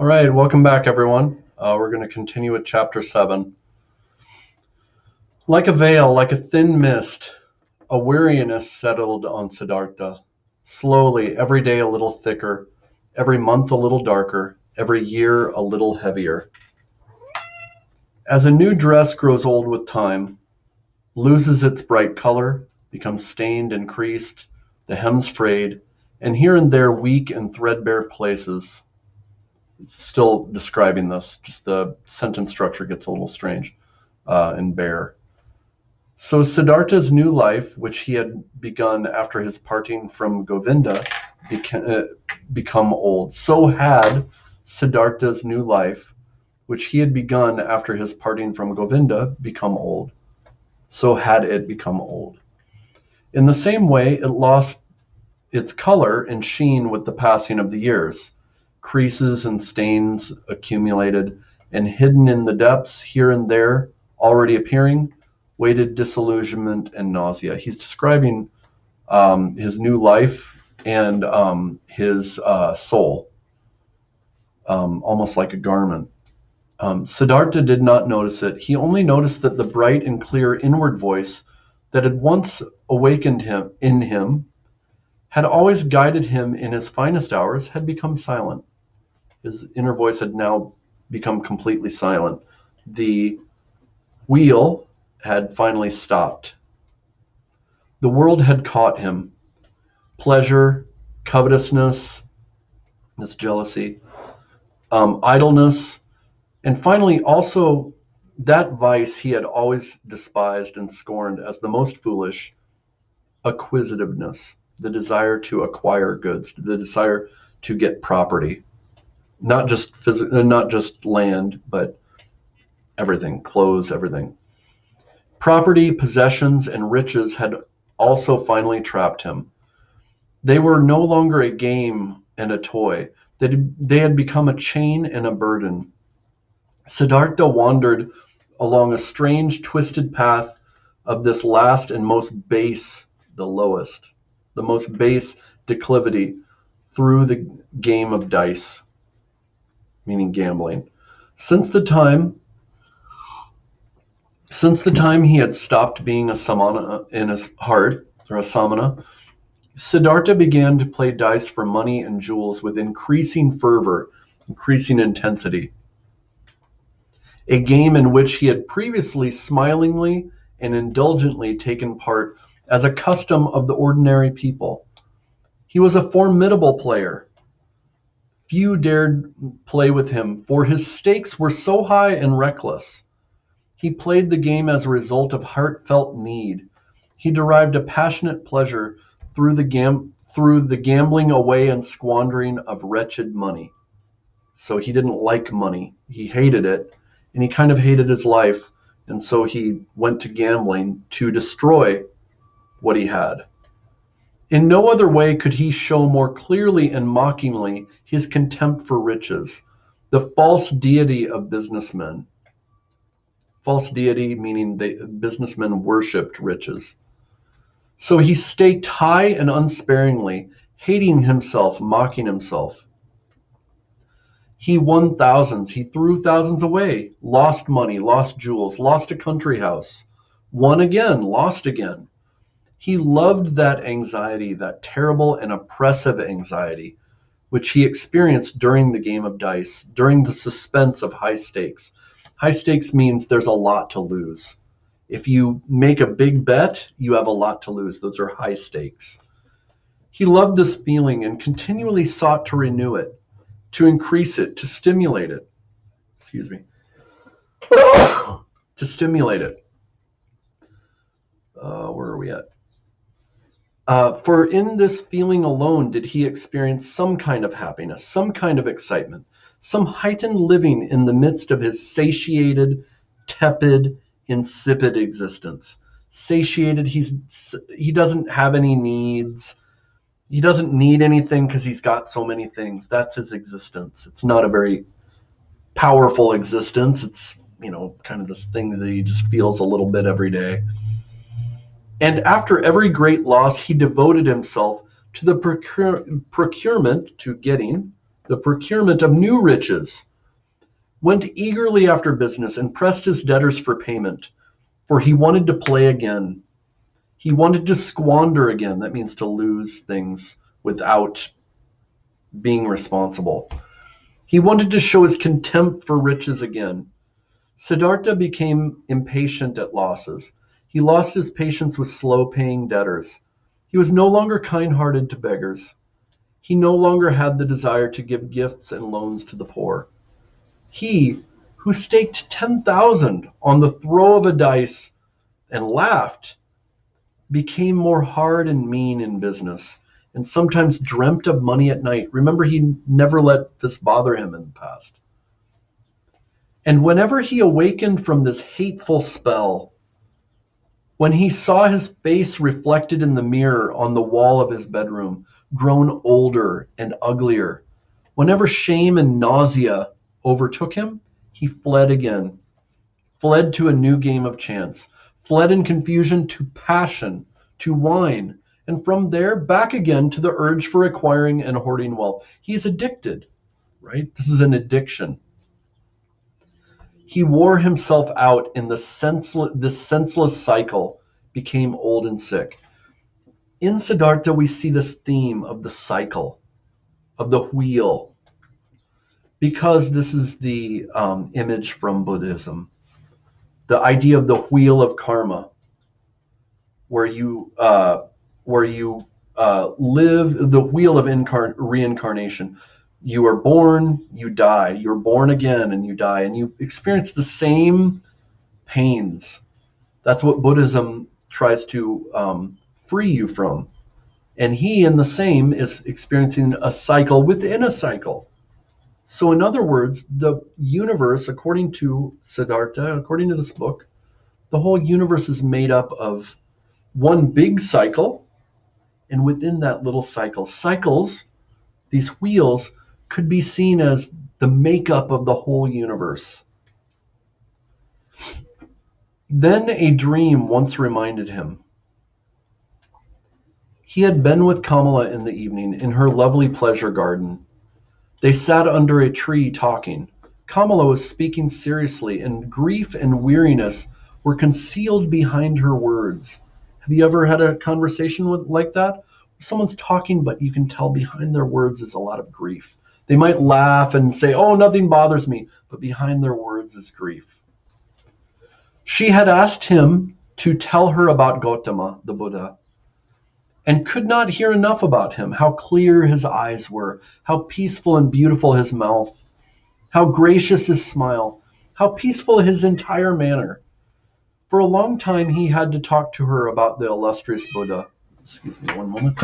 All right, welcome back, everyone. We're going to continue with chapter 7. Like a veil, like a thin mist, a weariness settled on Siddhartha. Slowly, every day a little thicker, every month a little darker, every year a little heavier. As a new dress grows old with time, loses its bright color, becomes stained and creased, the hems frayed, and here and there weak and threadbare places. It's still describing this, just the sentence structure gets a little strange and bare. So Siddhartha's new life, which he had begun after his parting from Govinda, become old. So had Siddhartha's new life, which he had begun after his parting from Govinda, become old. So had it become old. In the same way, it lost its color and sheen with the passing of the years. Creases and stains accumulated, and hidden in the depths here and there, already appearing, waited disillusionment and nausea. He's describing his new life and his soul, almost like a garment. Siddhartha did not notice it. He only noticed that the bright and clear inward voice that had once awakened in him, had always guided him in his finest hours, had become silent. His inner voice had now become completely silent. The wheel had finally stopped. The world had caught him. Pleasure, covetousness, this jealousy, idleness, and finally also that vice he had always despised and scorned as the most foolish, acquisitiveness, the desire to acquire goods, the desire to get property, not just land, but everything, clothes, everything. Property, possessions, and riches had also finally trapped him. They were no longer a game and a toy. They had become a chain and a burden. Siddhartha wandered along a strange, twisted path of this last and most base, the most base declivity through the game of dice, meaning gambling. Since the time he had stopped being a samana in his heart, or a samana, Siddhartha began to play dice for money and jewels with increasing fervor, increasing intensity. A game in which he had previously smilingly and indulgently taken part as a custom of the ordinary people. He was a formidable player. Few dared play with him, for his stakes were so high and reckless. He played the game as a result of heartfelt need. He derived a passionate pleasure through the gambling away and squandering of wretched money. So he didn't like money. He hated it, and he kind of hated his life, and so he went to gambling to destroy what he had. In no other way could he show more clearly and mockingly his contempt for riches, the false deity of businessmen. False deity meaning the businessmen worshipped riches. So he staked high and unsparingly, hating himself, mocking himself. He won thousands, he threw thousands away, lost money, lost jewels, lost a country house, won again, lost again. He loved that anxiety, that terrible and oppressive anxiety, which he experienced during the game of dice, during the suspense of high stakes. High stakes means there's a lot to lose. If you make a big bet, you have a lot to lose. Those are high stakes. He loved this feeling and continually sought to renew it, to increase it, to stimulate it. Excuse me. To stimulate it. Where are we at? For in this feeling alone did he experience some kind of happiness, some kind of excitement, some heightened living in the midst of his satiated, tepid, insipid existence. Satiated, he doesn't have any needs. He doesn't need anything because he's got so many things. That's his existence. It's not a very powerful existence. It's, kind of this thing that he just feels a little bit every day. And after every great loss, he devoted himself to the procurement, to getting, the procurement of new riches, went eagerly after business and pressed his debtors for payment, for he wanted to play again. He wanted to squander again. That means to lose things without being responsible. He wanted to show his contempt for riches again. Siddhartha became impatient at losses. He lost his patience with slow-paying debtors. He was no longer kind-hearted to beggars. He no longer had the desire to give gifts and loans to the poor. He, who staked 10,000 on the throw of a dice and laughed, became more hard and mean in business, and sometimes dreamt of money at night. Remember, he never let this bother him in the past. And whenever he awakened from this hateful spell, when he saw his face reflected in the mirror on the wall of his bedroom, grown older and uglier, whenever shame and nausea overtook him, he fled again, fled to a new game of chance, fled in confusion to passion, to wine, and from there back again to the urge for acquiring and hoarding wealth. He's addicted, right? This is an addiction. He wore himself out in this senseless cycle, became old and sick. In Siddhartha, we see this theme of the cycle, of the wheel, because this is the image from Buddhism. The idea of the wheel of karma, where you live, the wheel of reincarnation. You are born, you die. You're born again and you die, and you experience the same pains. That's what Buddhism tries to free you from. And he, in the same, is experiencing a cycle within a cycle. So in other words, the universe, according to Siddhartha, according to this book, the whole universe is made up of one big cycle, and within that little cycle, cycles, these wheels, could be seen as the makeup of the whole universe. Then a dream once reminded him. He had been with Kamala in the evening in her lovely pleasure garden. They sat under a tree talking. Kamala was speaking seriously, and grief and weariness were concealed behind her words. Have you ever had a conversation like that? Someone's talking, but you can tell behind their words is a lot of grief. They might laugh and say, "Oh, nothing bothers me," but behind their words is grief. She had asked him to tell her about Gautama, the Buddha, and could not hear enough about him, how clear his eyes were, how peaceful and beautiful his mouth, how gracious his smile, how peaceful his entire manner. For a long time, he had to talk to her about the illustrious Buddha. Excuse me one moment.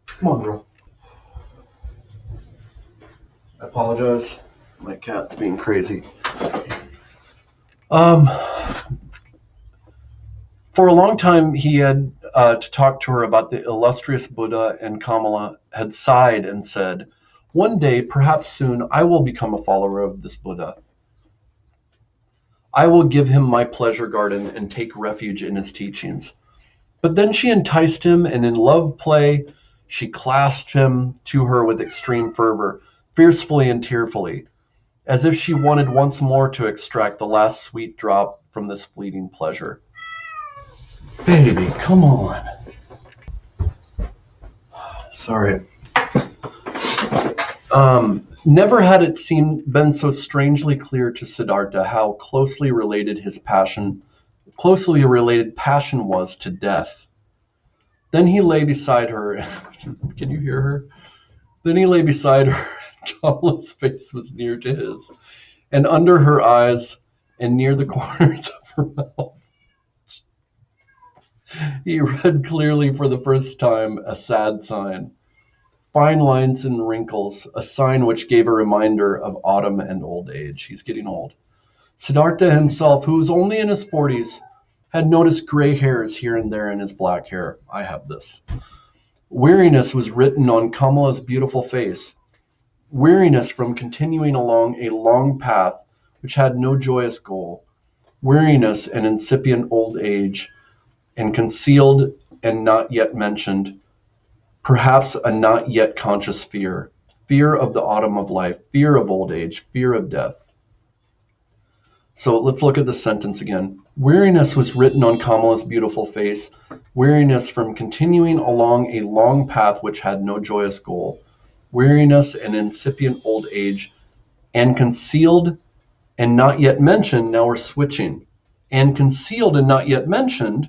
Come on, girl. I apologize. My cat's being crazy. For a long time, he had to talk to her about the illustrious Buddha, and Kamala had sighed and said, "One day, perhaps soon, I will become a follower of this Buddha. I will give him my pleasure garden and take refuge in his teachings." But then she enticed him, and in love play, she clasped him to her with extreme fervor, fiercely and tearfully, as if she wanted once more to extract the last sweet drop from this fleeting pleasure. Baby, come on. Sorry. Never had it been so strangely clear to Siddhartha how closely related passion was to death. Then he lay beside her. Can you hear her? Then he lay beside her. Kamala's face was near to his, and under her eyes and near the corners of her mouth, he read clearly for the first time a sad sign. Fine lines and wrinkles, a sign which gave a reminder of autumn and old age. He's getting old. Siddhartha himself, who was only in his 40s, had noticed gray hairs here and there in his black hair. I have this. Weariness was written on Kamala's beautiful face. Weariness from continuing along a long path which had no joyous goal. Weariness and incipient old age, and concealed and not yet mentioned, Perhaps a not yet conscious fear, fear of the autumn of life, fear of old age, fear of death. So let's look at the sentence again. Weariness was written on Kamala's beautiful face, weariness from continuing along a long path which had no joyous goal, weariness and incipient old age, and concealed and not yet mentioned, now we're switching, and concealed and not yet mentioned,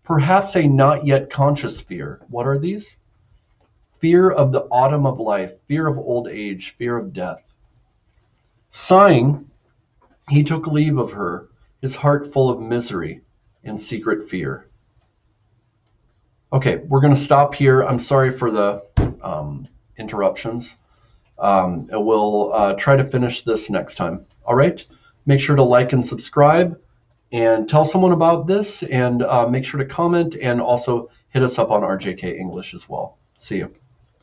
perhaps a not yet conscious fear. What are these? Fear of the autumn of life, fear of old age, fear of death. Sighing, he took leave of her, his heart full of misery and secret fear. Okay, we're going to stop here. I'm sorry for the interruptions. We'll try to finish this next time. All right, make sure to like and subscribe and tell someone about this, and make sure to comment and also hit us up on RJK English as well. See you.